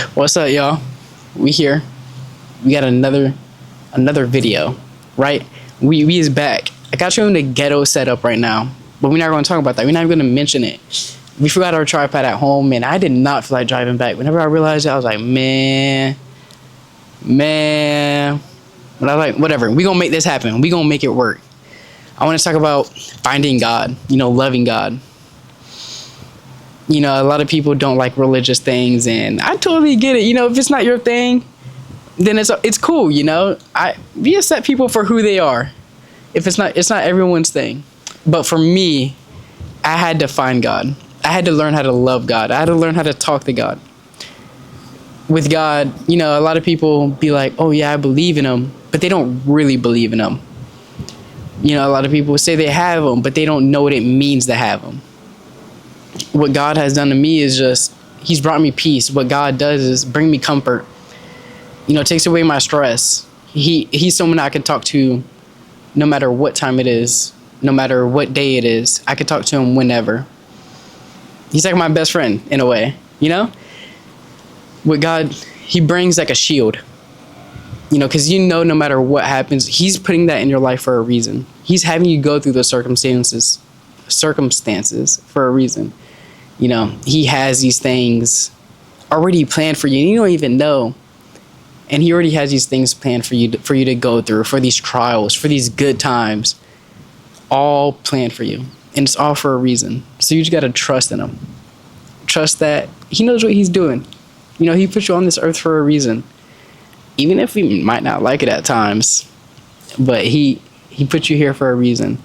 What's up, y'all? We here. We got another video, right? We is back. I got you in the ghetto setup right now, but we're not going to talk about that. We're not even going to mention it. We forgot our tripod at home, and I did not feel like driving back. Whenever I realized it, I was like, man. But I was like, whatever. We gonna make this happen. We gonna make it work. I want to talk about finding God. Loving God. A lot of people don't like religious things, and I totally get it. If it's not your thing, then it's cool. We accept people for who they are. If it's not everyone's thing. But for me, I had to find God. I had to learn how to love God. I had to learn how to talk to God. With God, a lot of people be like, oh yeah, I believe in him, but they don't really believe in him. A lot of people say they have him, but they don't know what it means to have him. What God has done to me is just, he's brought me peace. What God does is bring me comfort. Takes away my stress. He's someone I can talk to no matter what time it is, no matter what day it is. I can talk to him whenever. He's like my best friend in a way, With God, he brings like a shield, because no matter what happens, he's putting that in your life for a reason. He's having you go through the circumstances for a reason. He has these things already planned for you, and you don't even know. And he already has these things planned for you to go through, for these trials, for these good times, all planned for you. And it's all for a reason. So you just got to trust in him. Trust that he knows what he's doing. He put you on this earth for a reason. Even if we might not like it at times, but he put you here for a reason.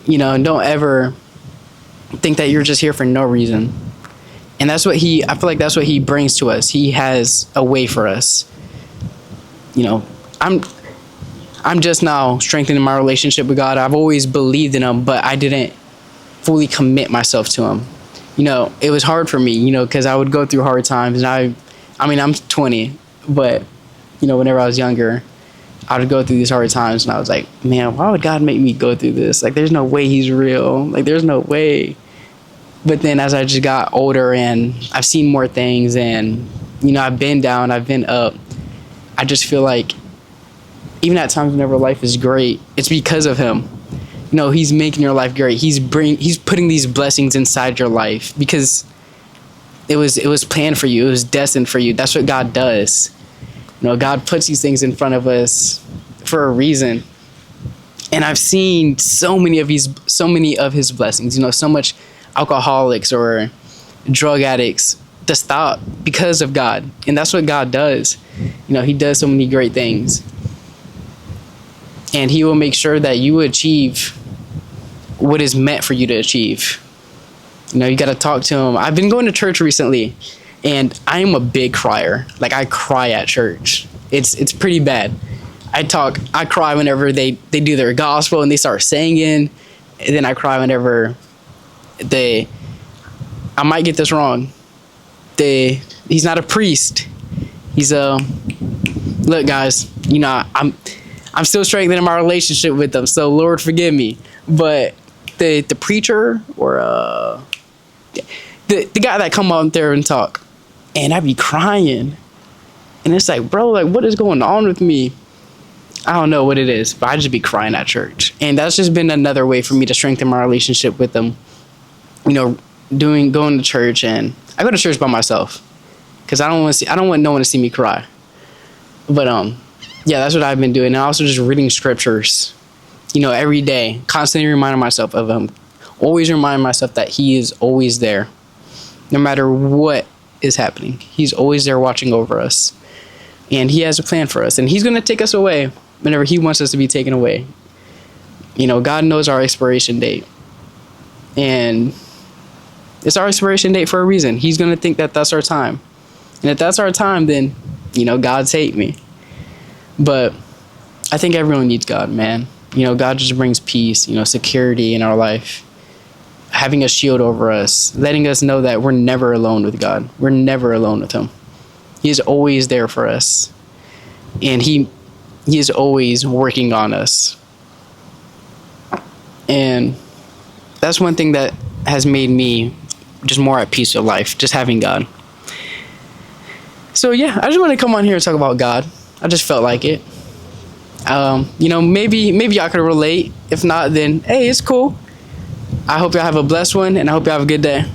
And don't ever think that you're just here for no reason. And I feel like that's what he brings to us. He has a way for us. I'm just now strengthening my relationship with God. I've always believed in him, but I didn't fully commit myself to him. It was hard for me, because I would go through hard times. And I'm 20, but, whenever I was younger, I would go through these hard times, and I was like, man, why would God make me go through this? Like, there's no way he's real. Like, there's no way. But then as I just got older and I've seen more things, and, I've been down, I've been up, I just feel like even at times whenever life is great, it's because of him. He's making your life great. He's putting these blessings inside your life because it was planned for you. It was destined for you. That's what God does. God puts these things in front of us for a reason. And I've seen so many of his blessings. So much alcoholics or drug addicts to stop because of God. And that's what God does. He does so many great things. And he will make sure that you achieve what is meant for you to achieve. You got to talk to him. I've been going to church recently, and I am a big crier. Like, I cry at church. It's pretty bad. I cry whenever they do their gospel and they start singing. And then I cry whenever I might get this wrong. He's not a priest. He's look, guys, I'm still strengthening my relationship with them, so Lord forgive me. But the preacher or the guy that come out there and talk, and I be crying, and it's like, bro, like, what is going on with me? I don't know what it is, but I just be crying at church, and that's just been another way for me to strengthen my relationship with them. Going to church, and I go to church by myself because I don't want no one to see me cry. But yeah, that's what I've been doing. And also just reading scriptures, every day, constantly reminding myself of him. Always remind myself that he is always there. No matter what is happening, he's always there watching over us. And he has a plan for us. And he's going to take us away whenever he wants us to be taken away. God knows our expiration date. And it's our expiration date for a reason. He's going to think that that's our time. And if that's our time, then, God's hate me. But I think everyone needs God, man. God just brings peace, security in our life. Having a shield over us, letting us know that we're never alone with God. We're never alone with him. He is always there for us. And he is always working on us. And that's one thing that has made me just more at peace with life, just having God. So yeah, I just want to come on here and talk about God. I just felt like it. Maybe y'all could relate. If not, then hey, it's cool. I hope y'all have a blessed one, and I hope y'all have a good day.